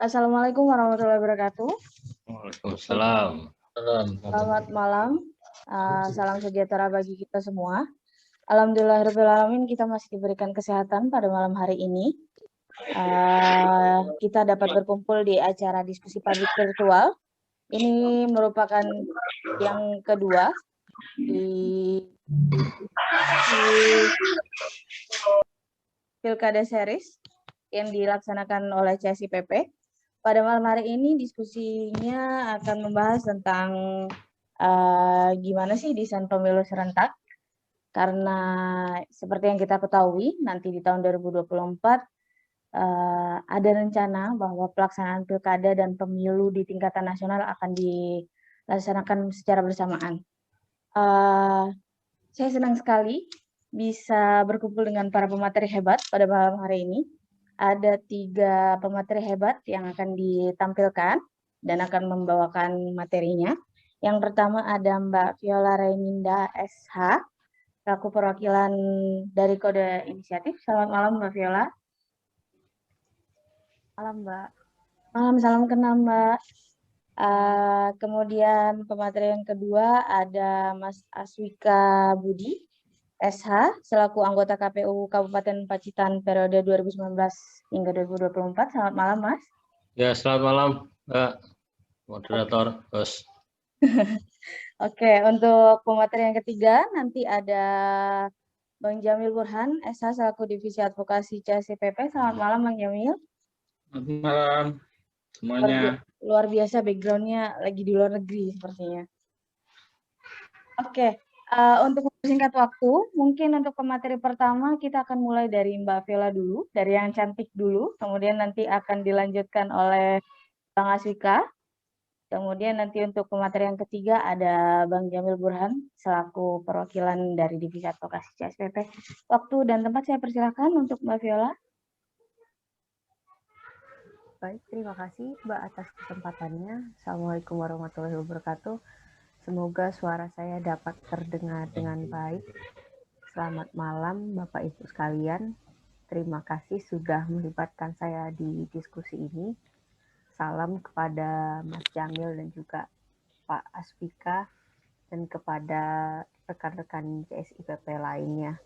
Assalamualaikum warahmatullahi wabarakatuh. Waalaikumsalam. Selamat malam. Salam sejahtera bagi kita semua. Alhamdulillahirrahmanirrahim, kita masih diberikan kesehatan pada malam hari ini. Kita dapat berkumpul di acara diskusi publik virtual. Ini merupakan yang kedua di Pilkada Series yang dilaksanakan oleh CSIPP. Pada malam hari ini diskusinya akan membahas tentang gimana sih desain pemilu serentak. Karena seperti yang kita ketahui, nanti di tahun 2024 ada rencana bahwa pelaksanaan pilkada dan pemilu di tingkatan nasional akan dilaksanakan secara bersamaan. Saya senang sekali bisa berkumpul dengan para pemateri hebat pada malam hari ini. Ada 3 pemateri hebat yang akan ditampilkan dan akan membawakan materinya. Yang pertama ada Mbak Viola Raininda SH, selaku perwakilan dari Kode Inisiatif. Selamat malam Mbak Viola. Malam Mbak. Malam, salam kenal Mbak. Kemudian pemateri yang kedua ada Mas Aswika Budi SH, selaku anggota KPU Kabupaten Pacitan periode 2019 hingga 2024. Selamat malam, Mas. Ya, selamat malam, Mbak Moderator, Bos. Oke, untuk pemateri yang ketiga nanti ada Bang Jamil Burhan, SH, selaku Divisi Advokasi CSIPP. Selamat malam, Bang Jamil. Selamat malam semuanya. Luar biasa background-nya lagi di luar negeri sepertinya. Oke. Untuk mempersingkat waktu, mungkin untuk pemateri pertama kita akan mulai dari Mbak Viola dulu, dari yang cantik dulu, kemudian nanti akan dilanjutkan oleh Bang Aswika, kemudian nanti untuk pemateri yang ketiga ada Bang Jamil Burhan, selaku perwakilan dari Divisi Advokasi CSPP. Waktu dan tempat saya persilakan untuk Mbak Viola. Baik, terima kasih Mbak atas kesempatannya. Assalamualaikum warahmatullahi wabarakatuh. Semoga suara saya dapat terdengar dengan baik. Selamat malam Bapak Ibu sekalian. Terima kasih sudah melibatkan saya di diskusi ini. Salam kepada Mas Jamil dan juga Pak Aswika dan kepada rekan-rekan CSIPP lainnya.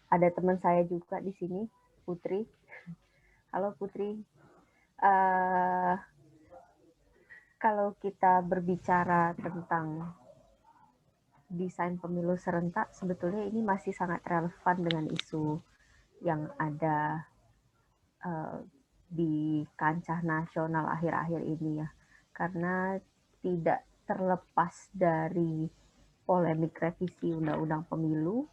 Ada teman saya juga di sini, Putri. Halo Putri. Kalau kita berbicara tentang desain pemilu serentak, sebetulnya ini masih sangat relevan dengan isu yang ada di kancah nasional akhir-akhir ini ya. Karena tidak terlepas dari polemik revisi Undang-Undang Pemilu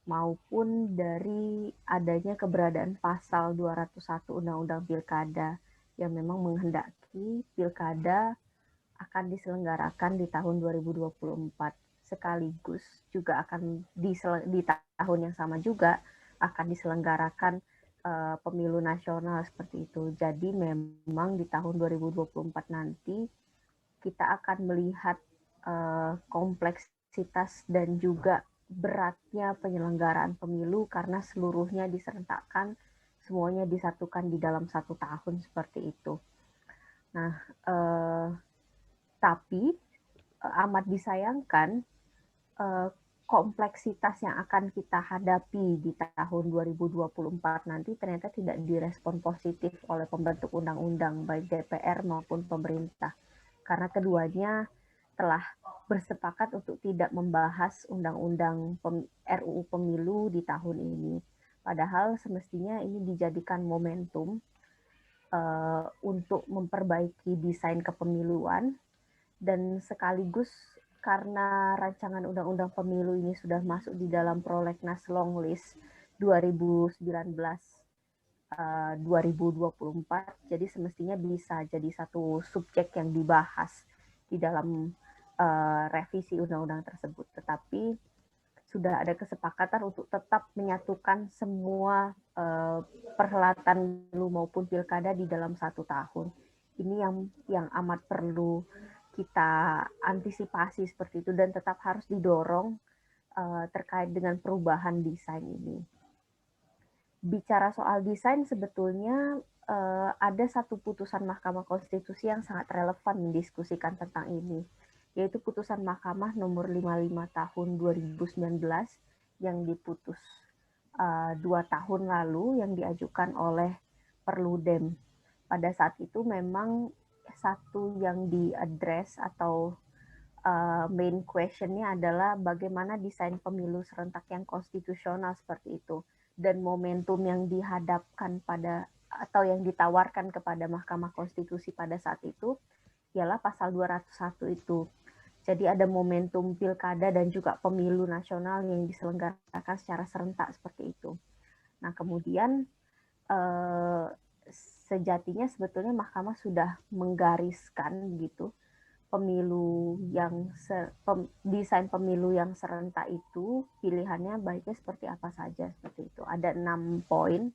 maupun dari adanya keberadaan pasal 201 Undang-Undang Pilkada yang memang menghendaki pilkada akan diselenggarakan di tahun 2024 sekaligus juga akan di tahun yang sama juga akan diselenggarakan pemilu nasional seperti itu. Jadi memang di tahun 2024 nanti kita akan melihat kompleksitas dan juga beratnya penyelenggaraan pemilu karena seluruhnya diserentakkan, semuanya disatukan di dalam 1 tahun seperti itu. Nah, tapi amat disayangkan kompleksitas yang akan kita hadapi di tahun 2024 nanti ternyata tidak direspon positif oleh pembentuk undang-undang baik DPR maupun pemerintah. Karena keduanya telah bersepakat untuk tidak membahas undang-undang RUU Pemilu di tahun ini. Padahal semestinya ini dijadikan momentum untuk memperbaiki desain kepemiluan dan sekaligus karena rancangan undang-undang pemilu ini sudah masuk di dalam prolegnas long list 2019-2024, jadi semestinya bisa jadi satu subjek yang dibahas di dalam revisi undang-undang tersebut. Tetapi sudah ada kesepakatan untuk tetap menyatukan semua perhelatan pemilu maupun pilkada di dalam 1 tahun. Ini yang amat perlu kita antisipasi seperti itu dan tetap harus didorong terkait dengan perubahan desain ini. Bicara soal desain sebetulnya ada satu putusan Mahkamah Konstitusi yang sangat relevan mendiskusikan tentang ini, yaitu putusan Mahkamah nomor 55 tahun 2019 yang diputus 2 tahun lalu yang diajukan oleh Perludem. Pada saat itu memang satu yang diadres atau main question-nya adalah bagaimana desain pemilu serentak yang konstitusional seperti itu, dan momentum yang dihadapkan pada atau yang ditawarkan kepada Mahkamah Konstitusi pada saat itu ialah pasal 201 itu. Jadi ada momentum pilkada dan juga pemilu nasional yang diselenggarakan secara serentak seperti itu. Nah, kemudian sejatinya sebetulnya Mahkamah sudah menggariskan gitu pemilu yang desain pemilu yang serentak itu pilihannya baiknya seperti apa saja seperti itu. Ada 6 poin.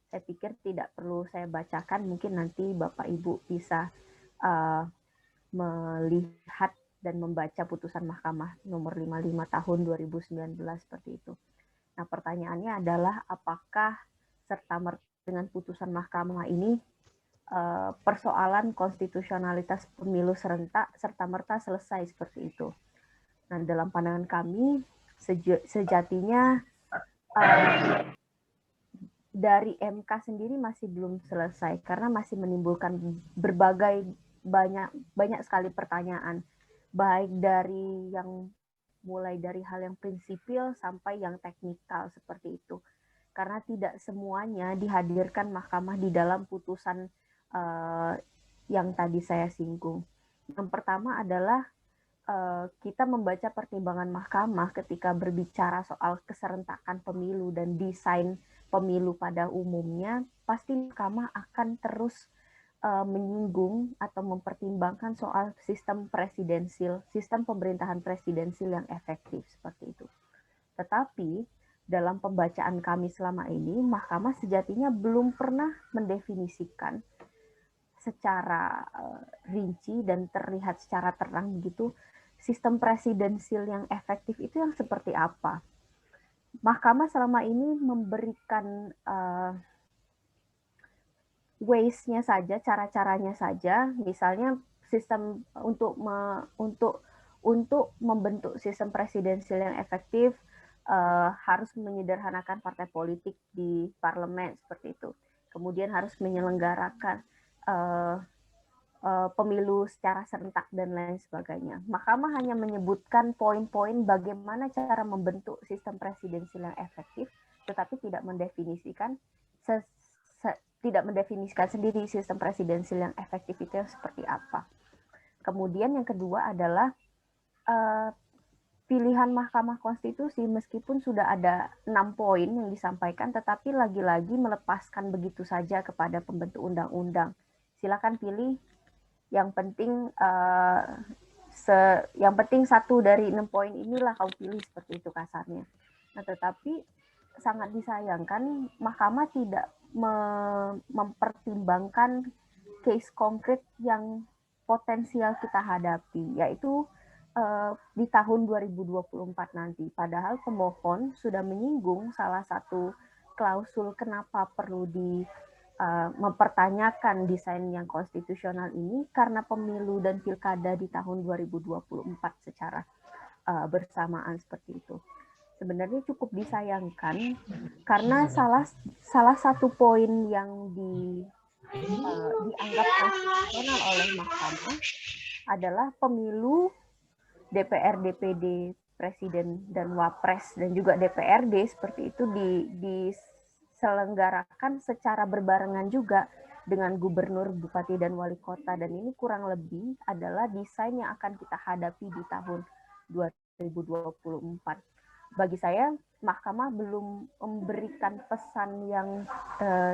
Saya pikir tidak perlu saya bacakan, mungkin nanti Bapak Ibu bisa melihat dan membaca putusan Mahkamah nomor 55 tahun 2019 seperti itu. Nah, pertanyaannya adalah apakah serta-merta dengan putusan Mahkamah ini persoalan konstitusionalitas pemilu serentak serta-merta selesai seperti itu. Nah, dalam pandangan kami sejatinya dari MK sendiri masih belum selesai karena masih menimbulkan banyak sekali pertanyaan, baik dari yang mulai dari hal yang prinsipil sampai yang teknikal seperti itu. Karena tidak semuanya dihadirkan Mahkamah di dalam putusan yang tadi saya singgung. Yang pertama adalah kita membaca pertimbangan Mahkamah ketika berbicara soal keserentakan pemilu dan desain pemilu pada umumnya, pasti Mahkamah akan terus menyinggung atau mempertimbangkan soal sistem presidensil, sistem pemerintahan presidensil yang efektif seperti itu. Tetapi dalam pembacaan kami selama ini, Mahkamah sejatinya belum pernah mendefinisikan secara rinci dan terlihat secara terang begitu sistem presidensil yang efektif itu yang seperti apa. Mahkamah selama ini memberikan ways-nya saja, cara-caranya saja, misalnya sistem untuk membentuk sistem presidensil yang efektif harus menyederhanakan partai politik di parlemen seperti itu. Kemudian harus menyelenggarakan pemilu secara serentak dan lain sebagainya. Mahkamah hanya menyebutkan poin-poin bagaimana cara membentuk sistem presidensil yang efektif, tetapi tidak mendefinisikan sendiri sistem presidensil yang efektif itu seperti apa. Kemudian yang kedua adalah pilihan Mahkamah Konstitusi, meskipun sudah ada 6 poin yang disampaikan, tetapi lagi-lagi melepaskan begitu saja kepada pembentuk undang-undang. Silakan pilih, yang penting satu dari 6 poin inilah kau pilih, seperti itu kasarnya. Nah, tetapi sangat disayangkan Mahkamah tidak mempertimbangkan case konkret yang potensial kita hadapi, yaitu di tahun 2024 nanti. Padahal pemohon sudah menyinggung salah satu klausul kenapa perlu mempertanyakan desain yang konstitusional ini karena pemilu dan pilkada di tahun 2024 secara bersamaan seperti itu. Sebenarnya cukup disayangkan karena salah satu poin yang dianggap konstitusional oleh Mahkamah adalah pemilu DPR, DPD, Presiden dan Wapres dan juga DPRD seperti itu diselenggarakan secara berbarengan juga dengan gubernur, bupati, dan wali kota. Dan ini kurang lebih adalah desain yang akan kita hadapi di tahun 2024. Bagi saya, Mahkamah belum memberikan pesan yang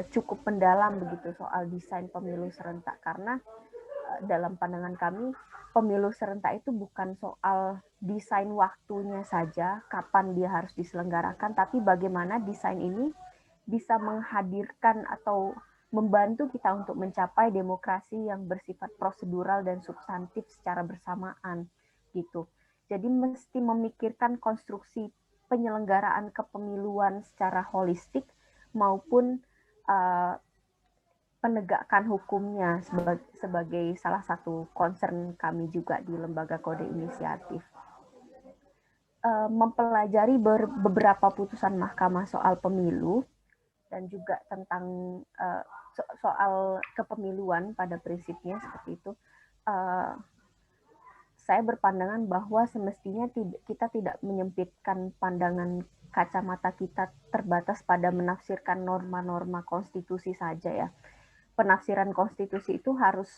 cukup mendalam begitu soal desain pemilu serentak, karena dalam pandangan kami pemilu serentak itu bukan soal desain waktunya saja, kapan dia harus diselenggarakan, tapi bagaimana desain ini bisa menghadirkan atau membantu kita untuk mencapai demokrasi yang bersifat prosedural dan substantif secara bersamaan gitu. Jadi mesti memikirkan konstruksi penyelenggaraan kepemiluan secara holistik maupun penegakan hukumnya sebagai salah satu concern kami juga di Lembaga Kode Inisiatif. Mempelajari beberapa putusan mahkamah soal pemilu dan juga tentang soal kepemiluan pada prinsipnya seperti itu, saya berpandangan bahwa semestinya kita tidak menyempitkan pandangan kacamata kita terbatas pada menafsirkan norma-norma konstitusi saja ya. Penafsiran konstitusi itu harus,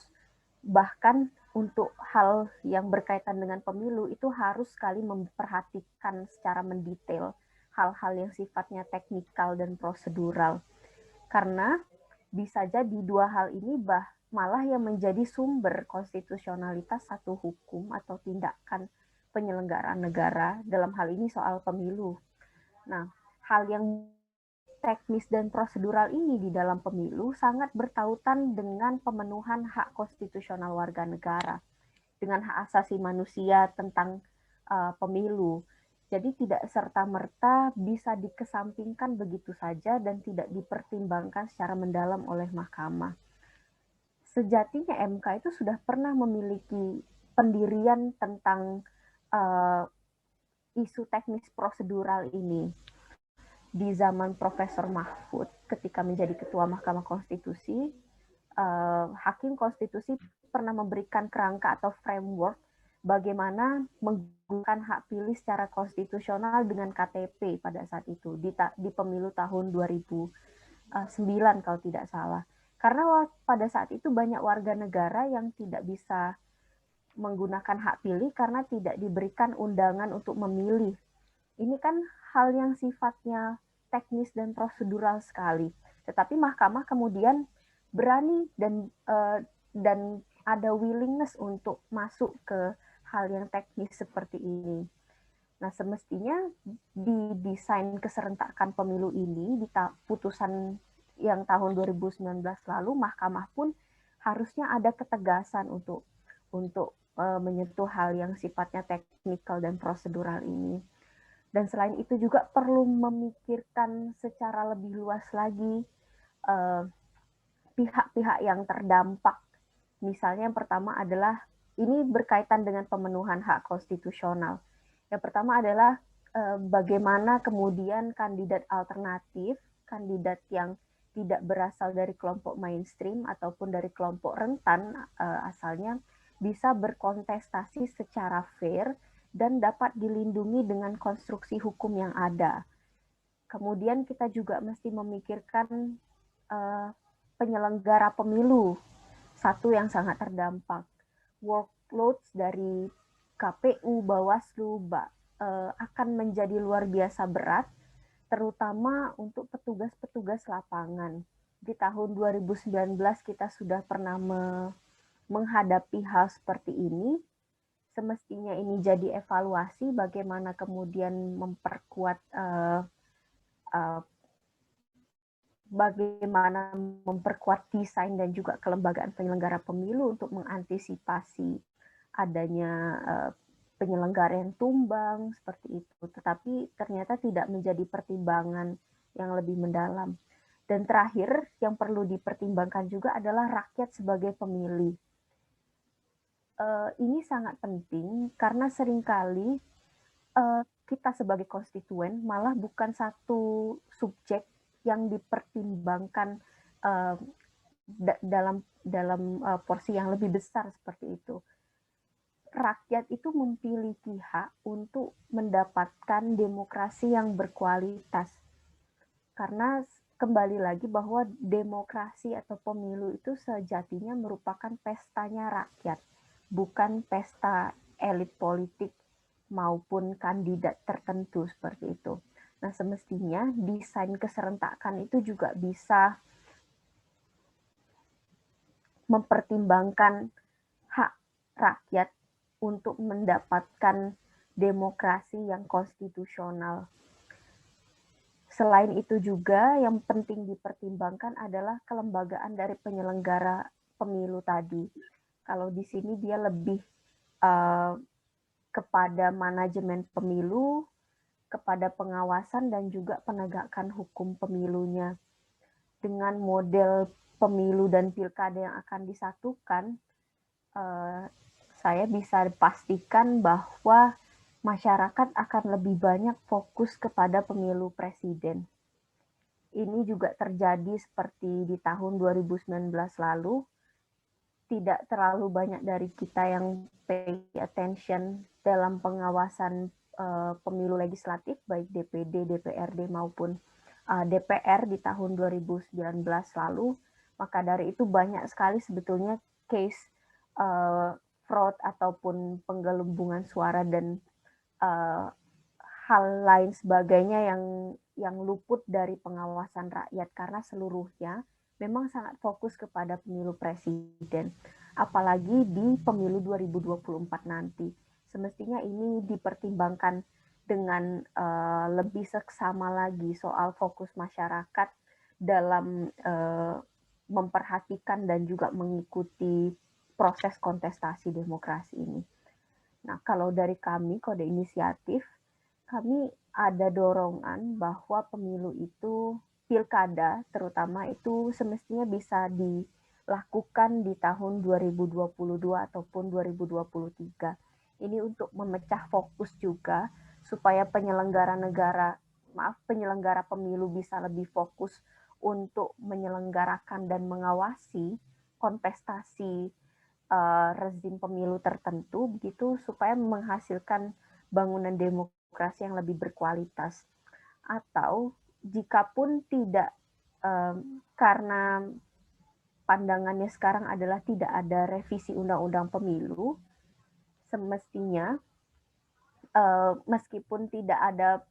bahkan untuk hal yang berkaitan dengan pemilu itu harus sekali memperhatikan secara mendetail hal-hal yang sifatnya teknikal dan prosedural. Karena bisa jadi dua hal ini malah yang menjadi sumber konstitusionalitas satu hukum atau tindakan penyelenggaraan negara, dalam hal ini soal pemilu. Nah, hal yang teknis dan prosedural ini di dalam pemilu sangat bertautan dengan pemenuhan hak konstitusional warga negara, dengan hak asasi manusia tentang pemilu. Jadi tidak serta-merta bisa dikesampingkan begitu saja dan tidak dipertimbangkan secara mendalam oleh mahkamah. Sejatinya MK itu sudah pernah memiliki pendirian tentang isu teknis prosedural ini. Di zaman Profesor Mahfud ketika menjadi Ketua Mahkamah Konstitusi, Hakim Konstitusi pernah memberikan kerangka atau framework bagaimana menggunakan hak pilih secara konstitusional dengan KTP pada saat itu di pemilu tahun 2009 kalau tidak salah. Karena pada saat itu banyak warga negara yang tidak bisa menggunakan hak pilih karena tidak diberikan undangan untuk memilih. Ini kan hal yang sifatnya teknis dan prosedural sekali. Tetapi mahkamah kemudian berani dan ada willingness untuk masuk ke hal yang teknis seperti ini. Nah, semestinya di desain keserentakan pemilu ini, di putusan yang tahun 2019 lalu, mahkamah pun harusnya ada ketegasan untuk menyentuh hal yang sifatnya teknikal dan prosedural ini. Dan selain itu juga perlu memikirkan secara lebih luas lagi pihak-pihak yang terdampak. Misalnya yang pertama adalah, ini berkaitan dengan pemenuhan hak konstitusional. Yang pertama adalah bagaimana kemudian kandidat alternatif, kandidat yang tidak berasal dari kelompok mainstream ataupun dari kelompok rentan asalnya, bisa berkontestasi secara fair dan dapat dilindungi dengan konstruksi hukum yang ada. Kemudian kita juga mesti memikirkan penyelenggara pemilu, satu yang sangat terdampak. Workloads dari KPU, Bawaslu akan menjadi luar biasa berat, terutama untuk petugas-petugas lapangan. Di tahun 2019 kita sudah pernah menghadapi hal seperti ini. Semestinya ini jadi evaluasi bagaimana kemudian memperkuat desain dan juga kelembagaan penyelenggara pemilu untuk mengantisipasi adanya penyelenggara yang tumbang seperti itu. Tetapi ternyata tidak menjadi pertimbangan yang lebih mendalam. Dan terakhir yang perlu dipertimbangkan juga adalah rakyat sebagai pemilih. Ini sangat penting karena seringkali kita sebagai konstituen malah bukan satu subjek yang dipertimbangkan dalam porsi yang lebih besar seperti itu. Rakyat itu memilih pihak untuk mendapatkan demokrasi yang berkualitas. Karena kembali lagi bahwa demokrasi atau pemilu itu sejatinya merupakan pestanya rakyat, bukan pesta elit politik maupun kandidat tertentu seperti itu. Nah, semestinya desain keserentakan itu juga bisa mempertimbangkan hak rakyat untuk mendapatkan demokrasi yang konstitusional. Selain itu juga yang penting dipertimbangkan adalah kelembagaan dari penyelenggara pemilu tadi. Kalau di sini dia lebih kepada manajemen pemilu, kepada pengawasan dan juga penegakan hukum pemilunya. dengan model pemilu dan pilkada yang akan disatukan, saya bisa pastikan bahwa masyarakat akan lebih banyak fokus kepada pemilu presiden. Ini juga terjadi seperti di tahun 2019 lalu. Tidak terlalu banyak dari kita yang pay attention dalam pengawasan pemilu legislatif, baik DPD, DPRD maupun DPR di tahun 2019 lalu. Maka dari itu banyak sekali sebetulnya case fraud ataupun penggelembungan suara dan hal lain sebagainya yang luput dari pengawasan rakyat karena seluruhnya memang sangat fokus kepada pemilu presiden, apalagi di pemilu 2024 nanti. Semestinya ini dipertimbangkan dengan lebih seksama lagi soal fokus masyarakat dalam memperhatikan dan juga mengikuti proses kontestasi demokrasi ini. Nah, kalau dari kami, Kode Inisiatif, kami ada dorongan bahwa pemilu itu, pilkada terutama itu semestinya bisa dilakukan di tahun 2022 ataupun 2023. Ini untuk memecah fokus juga supaya penyelenggara pemilu bisa lebih fokus untuk menyelenggarakan dan mengawasi kontestasi rezim pemilu tertentu begitu supaya menghasilkan bangunan demokrasi yang lebih berkualitas. Atau jikapun tidak, karena pandangannya sekarang adalah tidak ada revisi undang-undang pemilu, semestinya meskipun tidak ada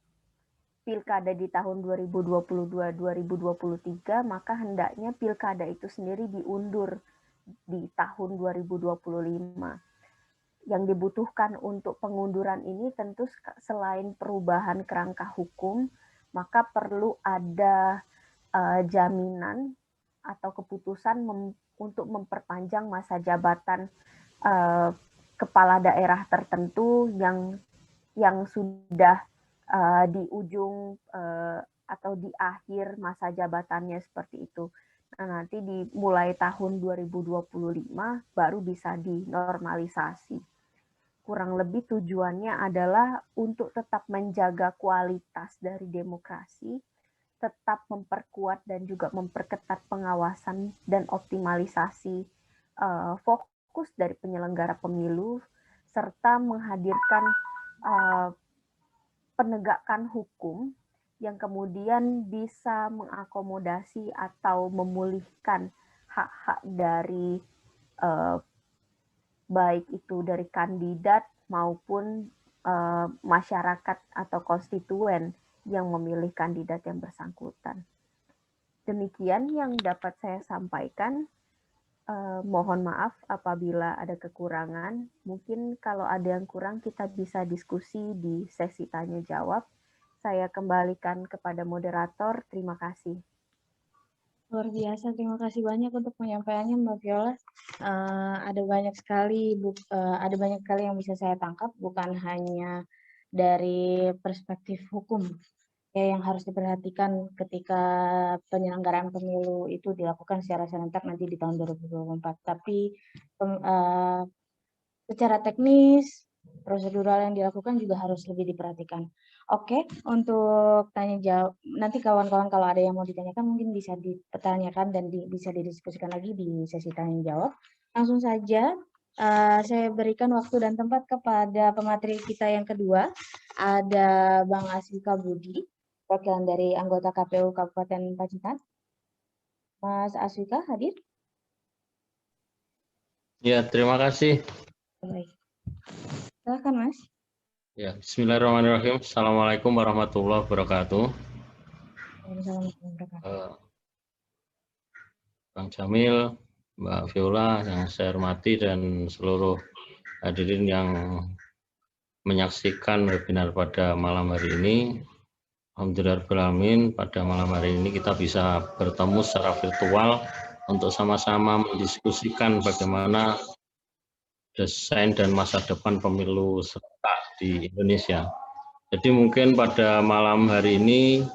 pilkada di tahun 2022-2023, maka hendaknya pilkada itu sendiri diundur di tahun 2025. Yang dibutuhkan untuk pengunduran ini tentu selain perubahan kerangka hukum, maka perlu ada jaminan atau keputusan untuk memperpanjang masa jabatan kepala daerah tertentu yang sudah di ujung atau di akhir masa jabatannya seperti itu. Nah, nanti dimulai tahun 2025 baru bisa dinormalisasi. Kurang lebih tujuannya adalah untuk tetap menjaga kualitas dari demokrasi, tetap memperkuat dan juga memperketat pengawasan dan optimalisasi fokus dari penyelenggara pemilu, serta menghadirkan penegakan hukum yang kemudian bisa mengakomodasi atau memulihkan hak-hak dari baik itu dari kandidat maupun masyarakat atau konstituen yang memilih kandidat yang bersangkutan. Demikian yang dapat saya sampaikan. Mohon maaf apabila ada kekurangan. Mungkin kalau ada yang kurang kita bisa diskusi di sesi tanya jawab. Saya kembalikan kepada moderator. Terima kasih. Luar biasa, terima kasih banyak untuk penyampaiannya Mbak Viola. Ada banyak sekali yang bisa saya tangkap, bukan hanya dari perspektif hukum ya, yang harus diperhatikan ketika penyelenggaraan pemilu itu dilakukan secara serentak nanti di tahun 2024. Tapi secara teknis, prosedural yang dilakukan juga harus lebih diperhatikan. Oke, untuk tanya jawab, nanti kawan-kawan kalau ada yang mau ditanyakan mungkin bisa dipertanyakan dan bisa didiskusikan lagi di sesi tanya jawab. Langsung saja, saya berikan waktu dan tempat kepada pemateri kita yang kedua, ada Bang Aswika Budi, wakilan dari anggota KPU Kabupaten Pacitan. Mas Aswika hadir? Ya, terima kasih. Baik. Silakan Mas. Ya, bismillahirrahmanirrahim. Assalamualaikum warahmatullahi wabarakatuh. Bang Jamil, Mbak Viola yang saya hormati dan seluruh hadirin yang menyaksikan webinar pada malam hari ini. Alhamdulillahirrahmanirrahim, pada malam hari ini kita bisa bertemu secara virtual untuk sama-sama mendiskusikan bagaimana desain dan masa depan pemilu serentak di Indonesia. Jadi mungkin pada malam hari ini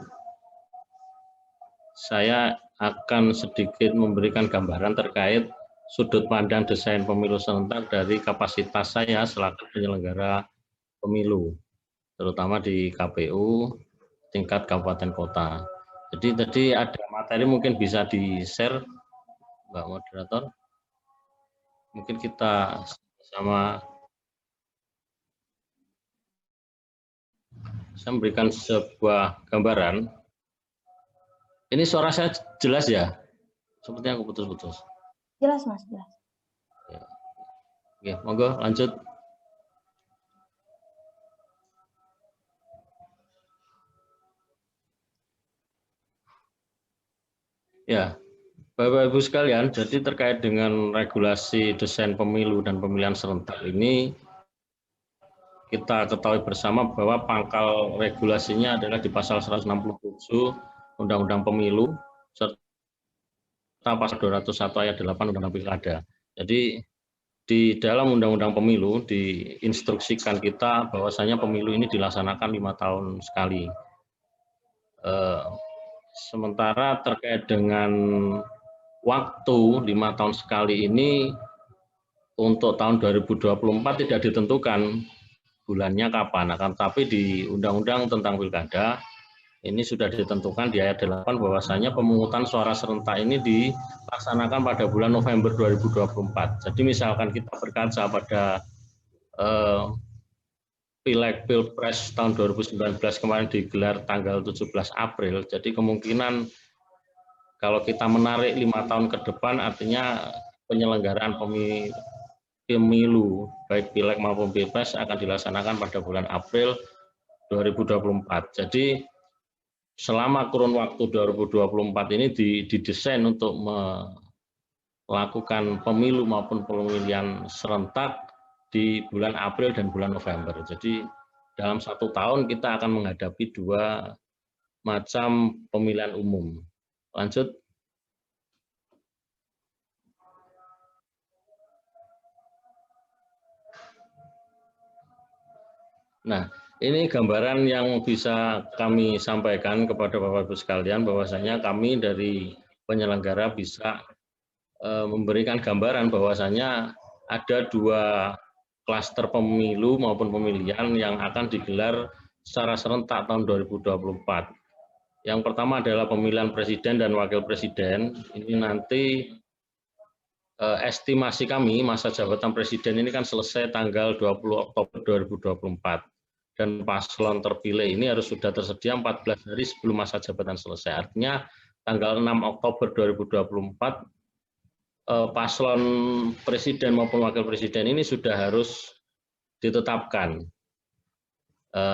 saya akan sedikit memberikan gambaran terkait sudut pandang desain pemilu serentak dari kapasitas saya selaku penyelenggara pemilu, terutama di KPU tingkat kabupaten kota. Jadi tadi ada materi mungkin bisa di-share, Mbak Moderator. Mungkin kita sama saya memberikan sebuah gambaran. Ini suara saya jelas ya? Sepertinya aku putus-putus. Jelas, Mas, jelas. Oke, monggo lanjut. Ya, Bapak-Ibu sekalian, jadi terkait dengan regulasi desain pemilu dan pemilihan serentak ini, kita ketahui bersama bahwa pangkal regulasinya adalah di pasal 167 Undang-Undang Pemilu serta pasal 201 ayat 8 Undang-Undang Pilkada. Jadi di dalam Undang-Undang Pemilu diinstruksikan kita bahwasanya pemilu ini dilaksanakan 5 tahun sekali. Sementara terkait dengan waktu 5 tahun sekali ini untuk tahun 2024 tidak ditentukan bulannya kapan, akan tetapi di Undang-Undang tentang Pilkada ini sudah ditentukan di ayat 8 bahwasanya pemungutan suara serentak ini dilaksanakan pada bulan November 2024. Jadi misalkan kita berkaca pada Pileg Pilpres tahun 2019 kemarin digelar tanggal 17 April, jadi kemungkinan kalau kita menarik 5 tahun ke depan artinya penyelenggaraan pemilu baik Pileg maupun Pilpres akan dilaksanakan pada bulan April 2024. Jadi selama kurun waktu 2024 ini didesain untuk melakukan pemilu maupun pemilihan serentak di bulan April dan bulan November. Jadi dalam 1 tahun kita akan menghadapi 2 macam pemilihan umum. Lanjut. Nah, ini gambaran yang bisa kami sampaikan kepada Bapak-Ibu sekalian bahwasanya kami dari penyelenggara bisa memberikan gambaran bahwasanya ada 2 klaster pemilu maupun pemilihan yang akan digelar secara serentak tahun 2024. Yang pertama adalah pemilihan presiden dan wakil presiden. Ini nanti estimasi kami masa jabatan presiden ini kan selesai tanggal 20 Oktober 2024. Dan paslon terpilih ini harus sudah tersedia 14 hari sebelum masa jabatan selesai. Artinya tanggal 6 Oktober 2024 paslon presiden maupun wakil presiden ini sudah harus ditetapkan.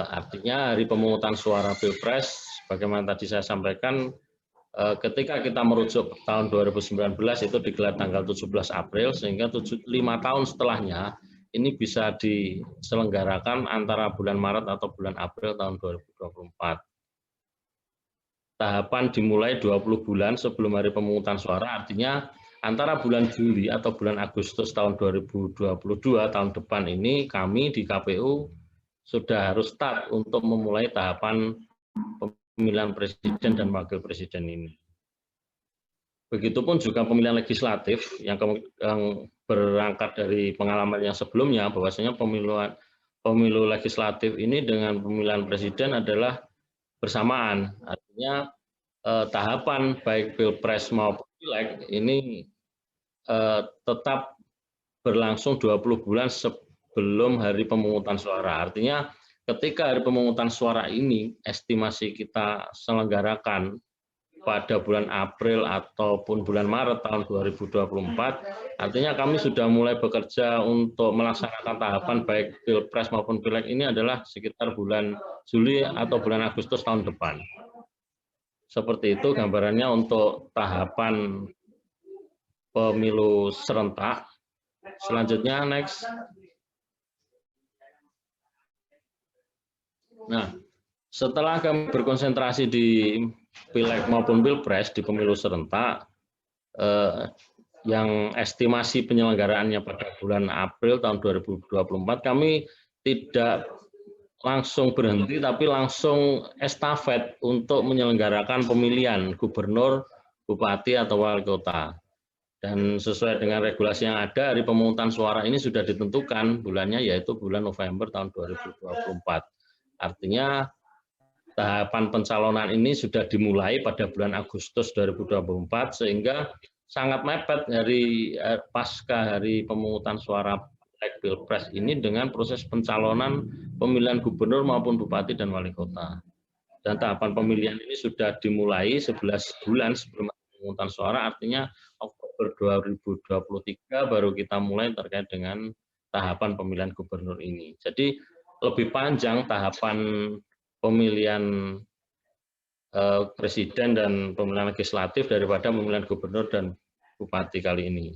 Artinya hari pemungutan suara Pilpres, bagaimana tadi saya sampaikan, ketika kita merujuk tahun 2019 itu digelar tanggal 17 April, sehingga 5 tahun setelahnya ini bisa diselenggarakan antara bulan Maret atau bulan April tahun 2024. Tahapan dimulai 20 bulan sebelum hari pemungutan suara, artinya antara bulan Juli atau bulan Agustus tahun 2022 tahun depan ini kami di KPU sudah harus start untuk memulai tahapan pemilihan presiden dan wakil presiden ini. Begitupun juga pemilihan legislatif yang berangkat dari pengalaman yang sebelumnya bahwasanya pemilu legislatif ini dengan pemilihan presiden adalah bersamaan. Artinya tahapan baik Pilpres maupun Pileg ini tetap berlangsung 20 bulan sebelum hari pemungutan suara. Artinya ketika hari pemungutan suara ini estimasi kita selenggarakan pada bulan April ataupun bulan Maret tahun 2024, artinya kami sudah mulai bekerja untuk melaksanakan tahapan baik Pilpres maupun Pileg ini adalah sekitar bulan Juli atau bulan Agustus tahun depan. Seperti itu gambarannya untuk tahapan pemilu serentak. Selanjutnya, next. Nah, setelah kami berkonsentrasi di Pileg maupun Pilpres di pemilu serentak, yang estimasi penyelenggaraannya pada bulan April tahun 2024, kami tidak langsung berhenti, tapi langsung estafet untuk menyelenggarakan pemilihan gubernur, bupati atau wali kota. Dan sesuai dengan regulasi yang ada, hari pemungutan suara ini sudah ditentukan bulannya, yaitu bulan November tahun 2024. Artinya tahapan pencalonan ini sudah dimulai pada bulan Agustus 2024, sehingga sangat mepet dari pasca hari pemungutan suara Pilpres ini dengan proses pencalonan pemilihan gubernur maupun bupati dan wali kota. Dan tahapan pemilihan ini sudah dimulai 11 bulan sebelum pemungutan suara, artinya Oktober 2023 baru kita mulai terkait dengan tahapan pemilihan gubernur ini. Jadi lebih panjang tahapan pemilihan presiden dan pemilihan legislatif daripada pemilihan gubernur dan bupati kali ini.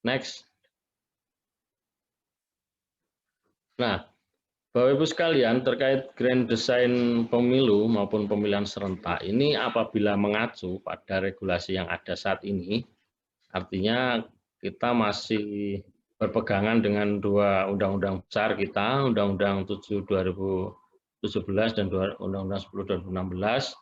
Next. Nah, Bapak Ibu sekalian, terkait grand design pemilu maupun pemilihan serentak ini apabila mengacu pada regulasi yang ada saat ini, artinya kita masih berpegangan dengan dua undang-undang besar kita, Undang-Undang 7 2017 dan Undang-Undang 10 2016,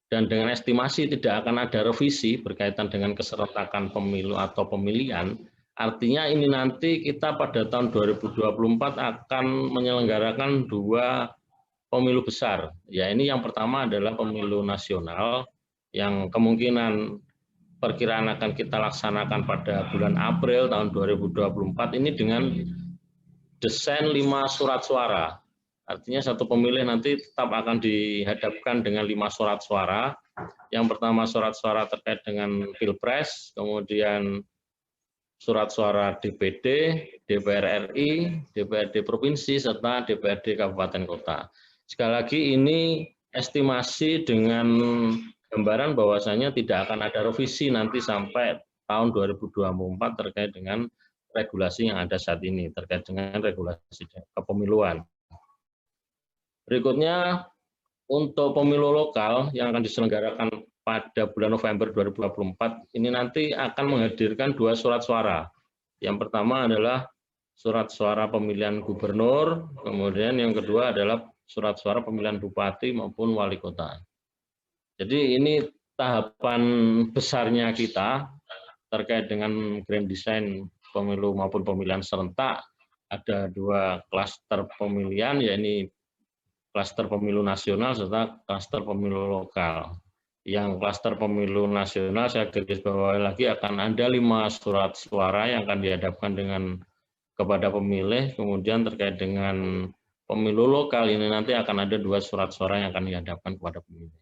dan dengan estimasi tidak akan ada revisi berkaitan dengan keserentakan pemilu atau pemilihan. Artinya ini nanti kita pada tahun 2024 akan menyelenggarakan dua pemilu besar. Ya, ini yang pertama adalah pemilu nasional yang kemungkinan perkiraan akan kita laksanakan pada bulan April tahun 2024 ini dengan desain 5 surat suara. Artinya satu pemilih nanti tetap akan dihadapkan dengan 5 surat suara. Yang pertama surat suara terkait dengan Pilpres, kemudian surat suara DPD, DPR RI, DPRD Provinsi, serta DPRD Kabupaten Kota. Sekali lagi ini estimasi dengan gambaran bahwasanya tidak akan ada revisi nanti sampai tahun 2024 terkait dengan regulasi yang ada saat ini, terkait dengan regulasi kepemiluan. Berikutnya, untuk pemilu lokal yang akan diselenggarakan pada bulan November 2024 ini nanti akan menghadirkan 2 surat suara. Yang pertama adalah surat suara pemilihan gubernur, kemudian yang kedua adalah surat suara pemilihan bupati maupun wali kota. Jadi ini tahapan besarnya kita terkait dengan grand design pemilu maupun pemilihan serentak. Ada 2 klaster pemilihan, yaitu klaster pemilu nasional serta klaster pemilu lokal. Yang klaster pemilu nasional saya garis bawahi lagi akan ada 5 surat suara yang akan dihadapkan kepada pemilih, kemudian terkait dengan pemilu lokal ini nanti akan ada 2 surat suara yang akan dihadapkan kepada pemilih.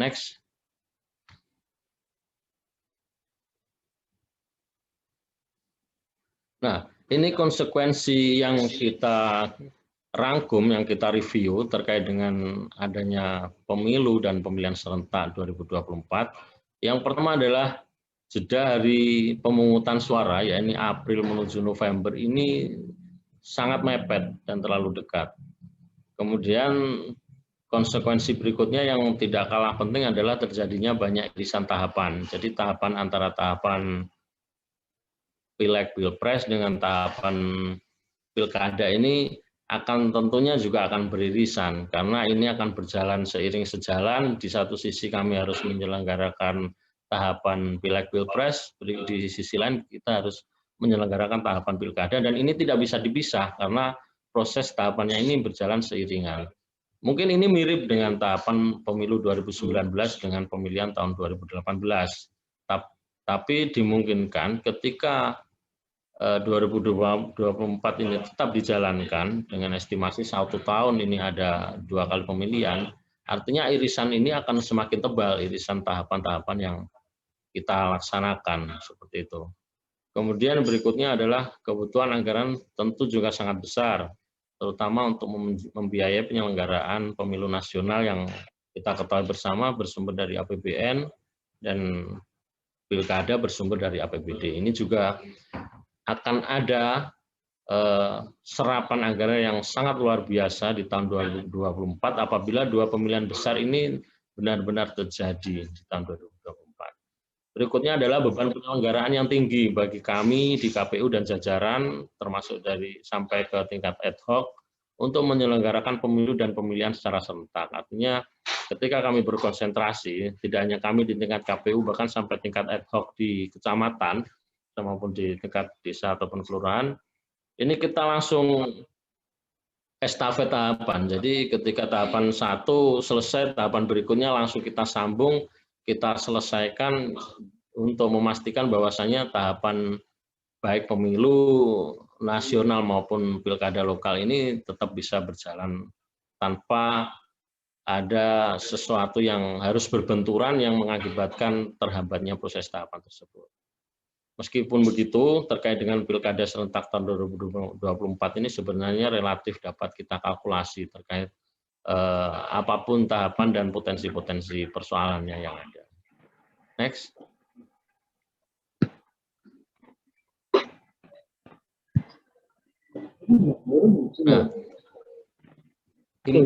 Next. Nah, ini konsekuensi yang kita rangkum, yang kita review terkait dengan adanya pemilu dan pemilihan serentak 2024. Yang pertama adalah jeda hari pemungutan suara, yakni April menuju November ini sangat mepet dan terlalu dekat. Kemudian konsekuensi berikutnya yang tidak kalah penting adalah terjadinya banyak irisan tahapan. Jadi tahapan antara tahapan Pileg Pilpres dengan tahapan Pilkada ini akan tentunya juga akan beririsan, karena ini akan berjalan seiring sejalan. Di satu sisi kami harus menyelenggarakan tahapan Pileg Pilpres, di sisi lain kita harus menyelenggarakan tahapan Pilkada, dan ini tidak bisa dipisah karena proses tahapannya ini berjalan seiringan. Mungkin ini mirip dengan tahapan pemilu 2019 dengan pemilihan tahun 2018, tapi dimungkinkan ketika 2024 ini tetap dijalankan dengan estimasi 1 tahun ini ada 2 kali pemilihan, artinya irisan ini akan semakin tebal, irisan tahapan-tahapan yang kita laksanakan seperti itu. Kemudian berikutnya adalah kebutuhan anggaran tentu juga sangat besar, terutama untuk membiayai penyelenggaraan pemilu nasional yang kita ketahui bersama bersumber dari APBN dan Pilkada bersumber dari APBD. Ini juga akan ada serapan anggaran yang sangat luar biasa di tahun 2024 apabila 2 pemilihan besar ini benar-benar terjadi di tahun 2024. Berikutnya adalah beban penyelenggaraan yang tinggi bagi kami di KPU dan jajaran, termasuk dari sampai ke tingkat ad hoc, untuk menyelenggarakan pemilu dan pemilihan secara serentak. Artinya ketika kami berkonsentrasi, tidak hanya kami di tingkat KPU, bahkan sampai tingkat ad hoc di kecamatan, maupun di tingkat desa ataupun kelurahan, ini kita langsung estafet tahapan. Jadi ketika tahapan 1 selesai, tahapan berikutnya langsung kita sambung, kita selesaikan untuk memastikan bahwasannya tahapan baik pemilu nasional maupun pilkada lokal ini tetap bisa berjalan tanpa ada sesuatu yang harus berbenturan yang mengakibatkan terhambatnya proses tahapan tersebut. Meskipun begitu, terkait dengan pilkada serentak tahun 2024 ini sebenarnya relatif dapat kita kalkulasi terkait apapun tahapan dan potensi-potensi persoalannya yang ada. Next. Nah, ini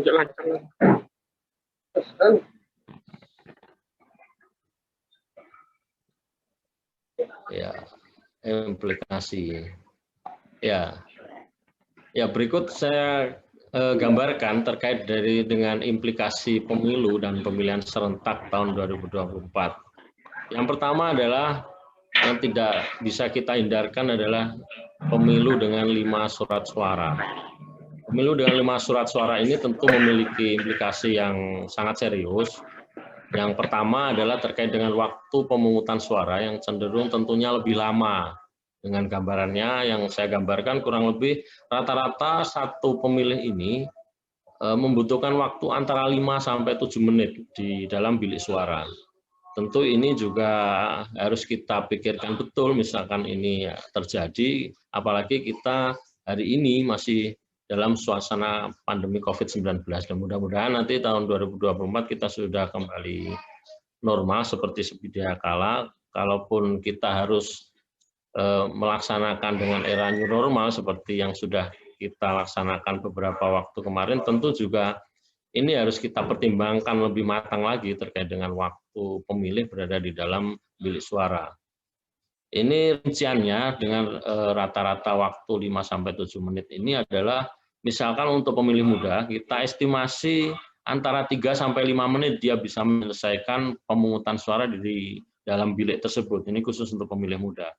ya implikasi. Ya berikut saya gambarkan terkait dengan implikasi pemilu dan pemilihan serentak tahun 2024. Yang pertama adalah yang tidak bisa kita hindarkan adalah pemilu dengan 5 surat suara. Pemilu dengan 5 surat suara ini tentu memiliki implikasi yang sangat serius. Yang pertama adalah terkait dengan waktu pemungutan suara yang cenderung tentunya lebih lama. Dengan gambarannya yang saya gambarkan kurang lebih rata-rata satu pemilih ini membutuhkan waktu antara 5 sampai 7 menit di dalam bilik suara. Tentu ini juga harus kita pikirkan betul misalkan ini terjadi, apalagi kita hari ini masih dalam suasana pandemi COVID-19 dan mudah-mudahan nanti tahun 2024 kita sudah kembali normal seperti sedia kala. Kalaupun kita harus melaksanakan dengan era new normal seperti yang sudah kita laksanakan beberapa waktu kemarin, tentu juga ini harus kita pertimbangkan lebih matang lagi terkait dengan waktu pemilih berada di dalam bilik suara. Ini rinciannya dengan rata-rata waktu 5-7 menit ini adalah misalkan untuk pemilih muda kita estimasi antara 3-5 menit dia bisa menyelesaikan pemungutan suara di dalam bilik tersebut. Ini khusus untuk pemilih muda.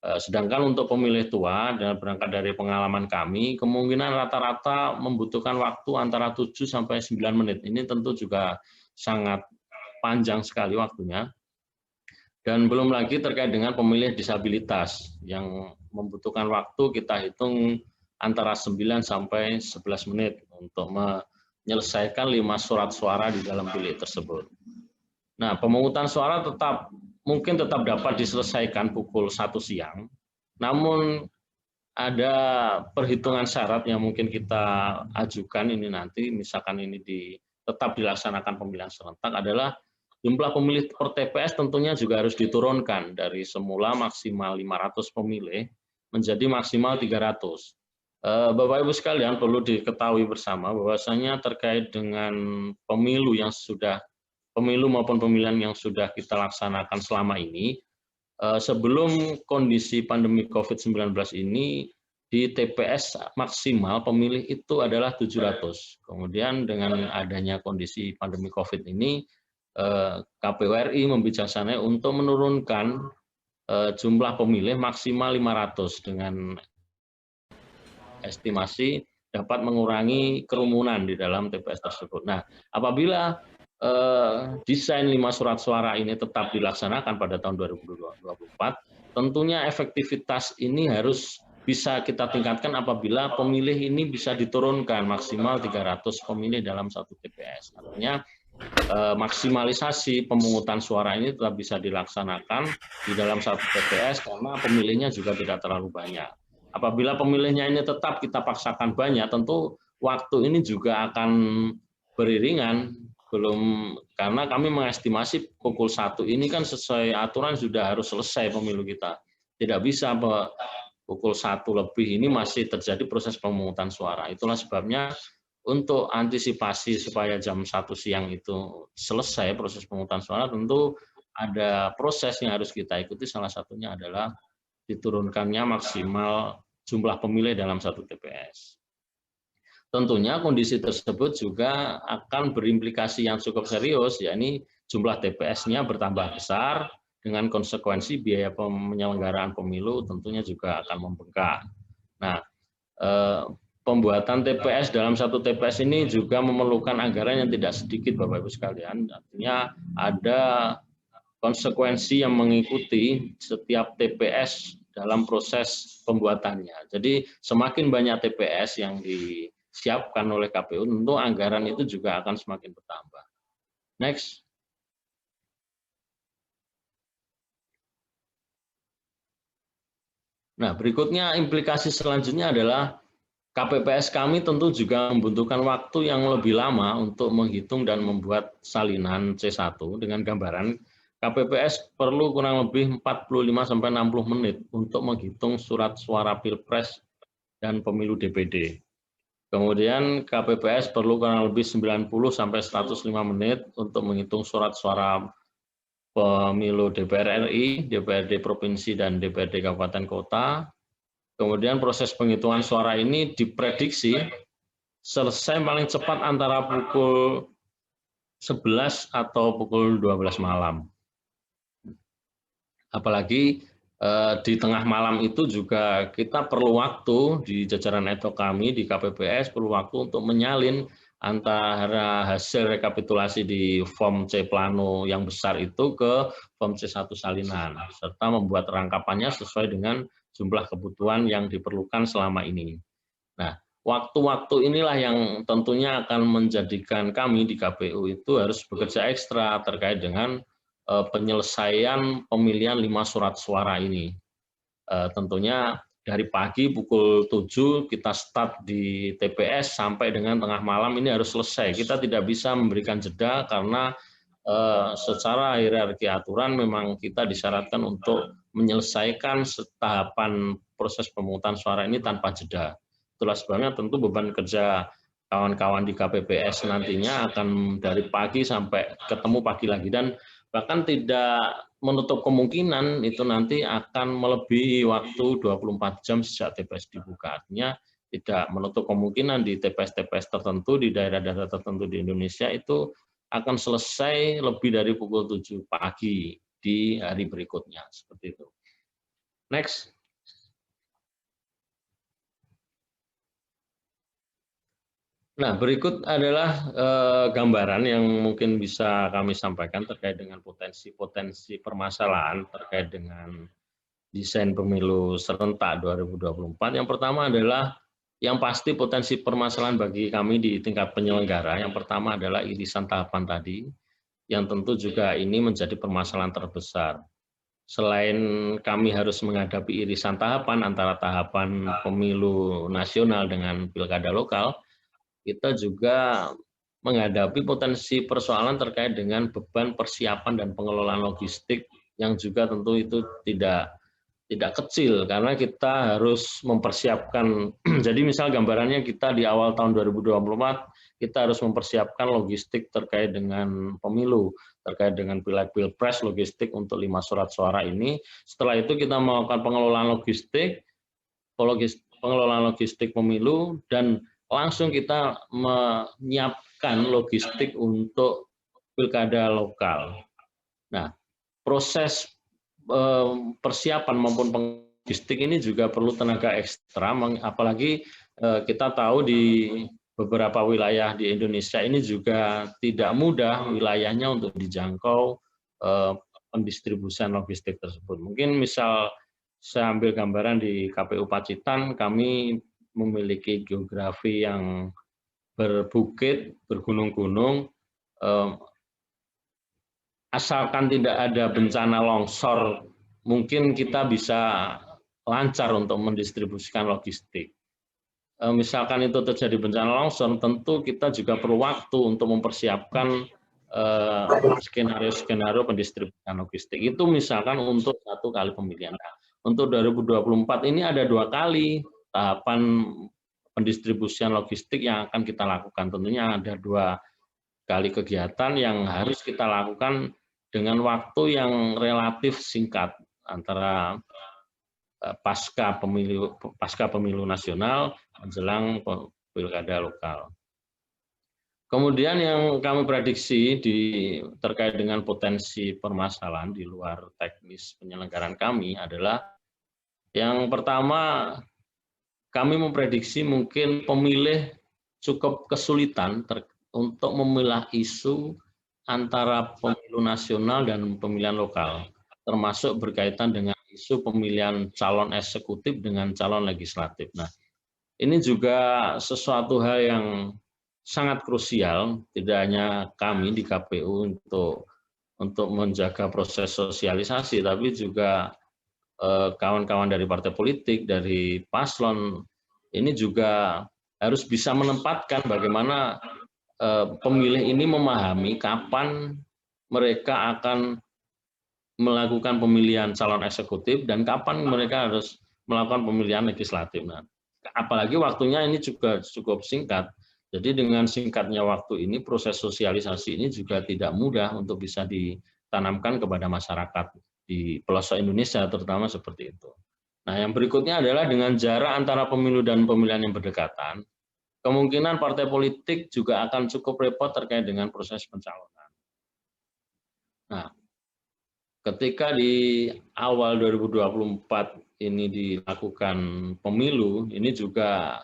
Sedangkan untuk pemilih tua, dan berangkat dari pengalaman kami, kemungkinan rata-rata membutuhkan waktu antara 7-9 menit. Ini tentu juga sangat panjang sekali waktunya. Dan belum lagi terkait dengan pemilih disabilitas, yang membutuhkan waktu kita hitung antara 9-11 menit untuk menyelesaikan 5 surat suara di dalam bilik tersebut. Nah, pemungutan suara mungkin tetap dapat diselesaikan pukul 1 siang, namun ada perhitungan syarat yang mungkin kita ajukan ini nanti, misalkan ini tetap dilaksanakan pemilihan serentak, adalah jumlah pemilih per TPS tentunya juga harus diturunkan dari semula maksimal 500 pemilih menjadi maksimal 300. Bapak Ibu sekalian perlu diketahui bersama bahwasanya terkait dengan pemilu maupun pemilihan yang sudah kita laksanakan selama ini, sebelum kondisi pandemi COVID-19 ini, di TPS maksimal pemilih itu adalah 700. Kemudian dengan adanya kondisi pandemi COVID ini, KPU RI membijaksanai untuk menurunkan jumlah pemilih maksimal 500 dengan estimasi dapat mengurangi kerumunan di dalam TPS tersebut. Nah, apabila desain 5 surat suara ini tetap dilaksanakan pada tahun 2024, tentunya efektivitas ini harus bisa kita tingkatkan apabila pemilih ini bisa diturunkan maksimal 300 pemilih dalam satu TPS. Artinya maksimalisasi pemungutan suara ini tetap bisa dilaksanakan di dalam satu TPS karena pemilihnya juga tidak terlalu banyak. Apabila pemilihnya ini tetap kita paksakan banyak, tentu waktu ini juga akan beriringan. Karena kami mengestimasi pukul 1 ini kan sesuai aturan sudah harus selesai pemilu kita. Tidak bisa pukul 1 lebih ini masih terjadi proses pemungutan suara. Itulah sebabnya untuk antisipasi supaya jam 1 siang itu selesai proses pemungutan suara, tentu ada proses yang harus kita ikuti, salah satunya adalah diturunkannya maksimal jumlah pemilih dalam satu TPS. tentunya kondisi tersebut juga akan berimplikasi yang cukup serius, yakni jumlah TPS-nya bertambah besar, dengan konsekuensi biaya penyelenggaraan pemilu tentunya juga akan membengkak. Nah, pembuatan TPS dalam satu TPS ini juga memerlukan anggaran yang tidak sedikit, Bapak Ibu sekalian. Artinya ada konsekuensi yang mengikuti setiap TPS dalam proses pembuatannya. Jadi semakin banyak TPS yang disiapkan oleh KPU, tentu anggaran itu juga akan semakin bertambah. Next. Nah, berikutnya implikasi selanjutnya adalah KPPS kami tentu juga membutuhkan waktu yang lebih lama untuk menghitung dan membuat salinan C1 dengan gambaran KPPS perlu kurang lebih 45-60 menit untuk menghitung surat suara Pilpres dan pemilu DPD. Kemudian KPPS perlu kurang lebih 90-105 menit untuk menghitung surat suara pemilu DPR RI, DPRD Provinsi, dan DPRD Kabupaten Kota. Kemudian proses penghitungan suara ini diprediksi selesai paling cepat antara pukul 11 atau pukul 12 malam. Apalagi di tengah malam itu juga kita perlu waktu di jajaran ad hoc kami di KPPS, perlu waktu untuk menyalin antara hasil rekapitulasi di form C plano yang besar itu ke form C1 salinan, serta membuat rangkapannya sesuai dengan jumlah kebutuhan yang diperlukan selama ini. Nah, waktu-waktu inilah yang tentunya akan menjadikan kami di KPU itu harus bekerja ekstra terkait dengan penyelesaian pemilihan 5 surat suara ini. Tentunya dari pagi pukul 7 kita start di TPS sampai dengan tengah malam ini harus selesai. Kita tidak bisa memberikan jeda karena secara hierarki aturan memang kita disyaratkan untuk menyelesaikan tahapan proses pemungutan suara ini tanpa jeda. Itulah sebabnya tentu beban kerja kawan-kawan di KPPS nantinya akan dari pagi sampai ketemu pagi lagi, dan bahkan tidak menutup kemungkinan itu nanti akan melebihi waktu 24 jam sejak TPS dibuka. Artinya tidak menutup kemungkinan di TPS-TPS tertentu, di daerah-daerah tertentu di Indonesia itu akan selesai lebih dari pukul 7 pagi di hari berikutnya. Seperti itu. Next. Nah, berikut adalah gambaran yang mungkin bisa kami sampaikan terkait dengan potensi-potensi permasalahan terkait dengan desain pemilu serentak 2024. Yang pertama adalah yang pasti potensi permasalahan bagi kami di tingkat penyelenggara. Yang pertama adalah irisan tahapan tadi, yang tentu juga ini menjadi permasalahan terbesar. Selain kami harus menghadapi irisan tahapan antara tahapan pemilu nasional dengan pilkada lokal, kita juga menghadapi potensi persoalan terkait dengan beban persiapan dan pengelolaan logistik yang juga tentu itu tidak kecil, karena kita harus mempersiapkan. Jadi misal gambarannya kita di awal tahun 2024 kita harus mempersiapkan logistik terkait dengan pemilu, terkait dengan pileg pilpres, logistik untuk 5 surat suara ini. Setelah itu kita melakukan pengelolaan logistik pemilu, dan langsung kita menyiapkan logistik untuk pilkada lokal. Nah, proses persiapan maupun logistik ini juga perlu tenaga ekstra, apalagi kita tahu di beberapa wilayah di Indonesia ini juga tidak mudah wilayahnya untuk dijangkau pendistribusian logistik tersebut. Mungkin misal saya ambil gambaran di KPU Pacitan, kami memiliki geografi yang berbukit, bergunung-gunung, asalkan tidak ada bencana longsor, mungkin kita bisa lancar untuk mendistribusikan logistik. Misalkan itu terjadi bencana longsor, tentu kita juga perlu waktu untuk mempersiapkan skenario-skenario pendistribusian logistik. Itu misalkan untuk 1 kali pemilihan. Nah, untuk 2024 ini ada 2 kali tahapan pendistribusian logistik yang akan kita lakukan. Tentunya ada 2 kali kegiatan yang harus kita lakukan dengan waktu yang relatif singkat antara pasca pemilu nasional menjelang pilkada lokal. Kemudian yang kami prediksi terkait dengan potensi permasalahan di luar teknis penyelenggaraan kami adalah yang pertama, kami memprediksi mungkin pemilih cukup kesulitan untuk memilah isu antara pemilu nasional dan pemilihan lokal, termasuk berkaitan dengan isu pemilihan calon eksekutif dengan calon legislatif. Nah, ini juga sesuatu hal yang sangat krusial, tidak hanya kami di KPU untuk menjaga proses sosialisasi, tapi juga kawan-kawan dari partai politik, dari paslon, ini juga harus bisa menempatkan bagaimana pemilih ini memahami kapan mereka akan melakukan pemilihan calon eksekutif dan kapan mereka harus melakukan pemilihan legislatif. Nah, apalagi waktunya ini juga cukup singkat. Jadi dengan singkatnya waktu ini, proses sosialisasi ini juga tidak mudah untuk bisa ditanamkan kepada masyarakat di pelosok Indonesia, terutama seperti itu. Nah, yang berikutnya adalah dengan jarak antara pemilu dan pemilihan yang berdekatan, kemungkinan partai politik juga akan cukup repot terkait dengan proses pencalonan. Nah, ketika di awal 2024 ini dilakukan pemilu, ini juga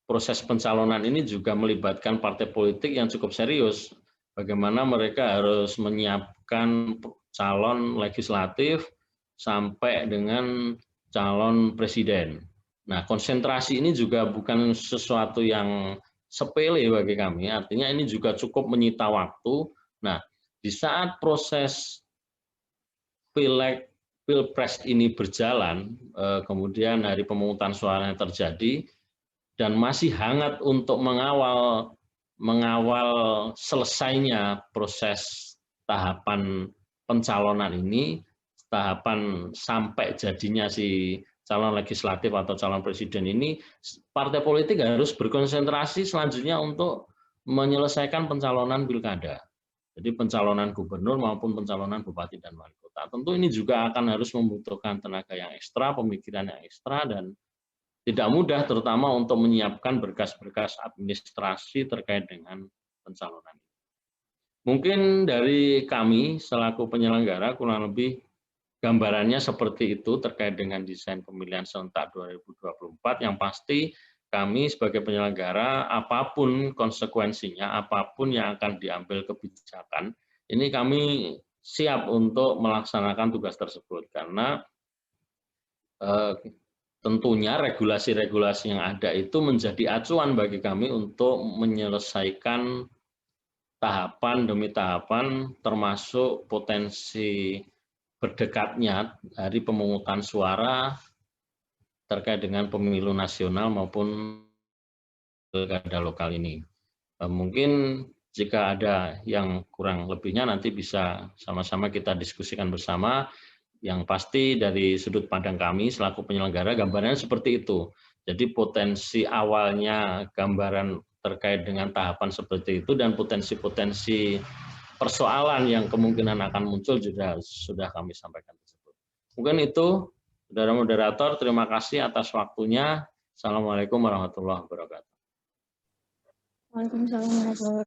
proses pencalonan ini juga melibatkan partai politik yang cukup serius. Bagaimana mereka harus menyiapkan calon legislatif sampai dengan calon presiden. Nah, konsentrasi ini juga bukan sesuatu yang sepele bagi kami, artinya ini juga cukup menyita waktu. Nah, di saat proses Pilpres ini berjalan, kemudian hari pemungutan suara yang terjadi, dan masih hangat untuk mengawal selesainya proses tahapan pencalonan ini, tahapan sampai jadinya si calon legislatif atau calon presiden ini, partai politik harus berkonsentrasi selanjutnya untuk menyelesaikan pencalonan pilkada. Jadi pencalonan gubernur maupun pencalonan bupati dan wali kota. Tentu ini juga akan harus membutuhkan tenaga yang ekstra, pemikiran yang ekstra, dan tidak mudah terutama untuk menyiapkan berkas-berkas administrasi terkait dengan pencalonan. Mungkin dari kami selaku penyelenggara kurang lebih gambarannya seperti itu terkait dengan desain pemilihan serentak 2024. Yang pasti kami sebagai penyelenggara, apapun konsekuensinya, apapun yang akan diambil kebijakan, ini kami siap untuk melaksanakan tugas tersebut karena tentunya regulasi-regulasi yang ada itu menjadi acuan bagi kami untuk menyelesaikan tahapan demi tahapan, termasuk potensi berdekatnya hari pemungutan suara terkait dengan pemilu nasional maupun pilkada lokal ini. Mungkin jika ada yang kurang lebihnya nanti bisa sama-sama kita diskusikan bersama. Yang pasti dari sudut pandang kami selaku penyelenggara gambarannya seperti itu. Jadi potensi awalnya gambaran terkait dengan tahapan seperti itu dan potensi-potensi persoalan yang kemungkinan akan muncul juga sudah kami sampaikan tersebut. Mungkin itu, saudara moderator, terima kasih atas waktunya. Assalamualaikum warahmatullahi wabarakatuh. Waalaikumsalam warahmatullahi wabarakatuh.